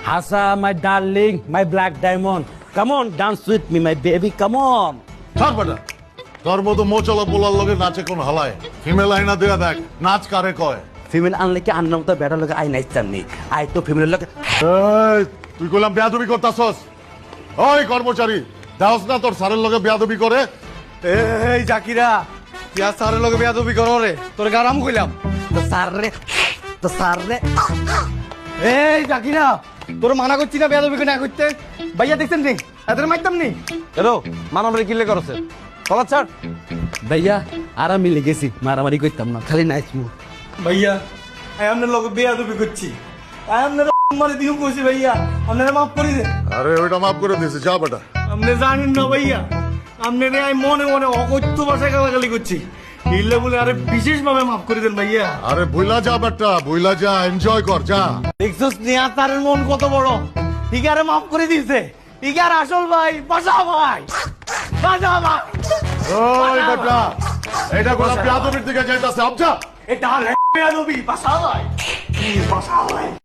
Hasa, my darling, my black diamond. Come on, dance with me, my baby. Come on. ছাড় বেটা তোর মতো মোচলা পোলার লগে নাচে কোন হালায় ফিমেল আইনা দিয়া দেখ নাচ কারে কয় Female আনলে কি আন্নার মতো বেটার লোকে আই নাচতাম নি। আই তো ফিমেলের লোকে এই তুই কইলাম বেয়াদবি করতাছস ওই কর্মচারী দাওস না তোর স্যারের লগে বেয়াদবি করে এই জাকিরা তুই আর স্যারের লগে বেয়াদবি করো রে তোর গারাম কইলাম তো সার রে এই জাকিরা তোর মানা করছি না বেয়াদবি না করতে ভাইয়া দেখছেন নি এদের মাইতাম নি এলো মানবরে কিলে করছে কলার ছাড় ভাইয়া আর আমি লেগেছি মারামারি করতাম না খালি নাচমু ভাইয়া আমি আপনার লগে বেয়াদবি করছি আমি আপনার মানে দিও কইছি ভাইয়া আপনারা মাফ করে দেন আরে ওইটা মাফ করে দিয়েছে যা বেটা আপনি জানেন না ভাইয়া আপনি আমি মনে মনে অকথ্য ভাষায় গালাগালি করছি ইল্লে বলে আরে বিশেষভাবে মাফ করে দেন ভাইয়া আরে ভুইলা যা বেটা ভুইলা যা এনজয় কর যা দেখছস নিয়া তার মন কত বড় ঠিক আরে মাফ করে দিয়েছে ঠিক আর আসল ভাই বাসা ভাই ওই বেটা এটা কোন বেয়াদবির দিকে যাইতাছে আবজা এটা বেয়াদবি বাসা ভাই বাসা ভাই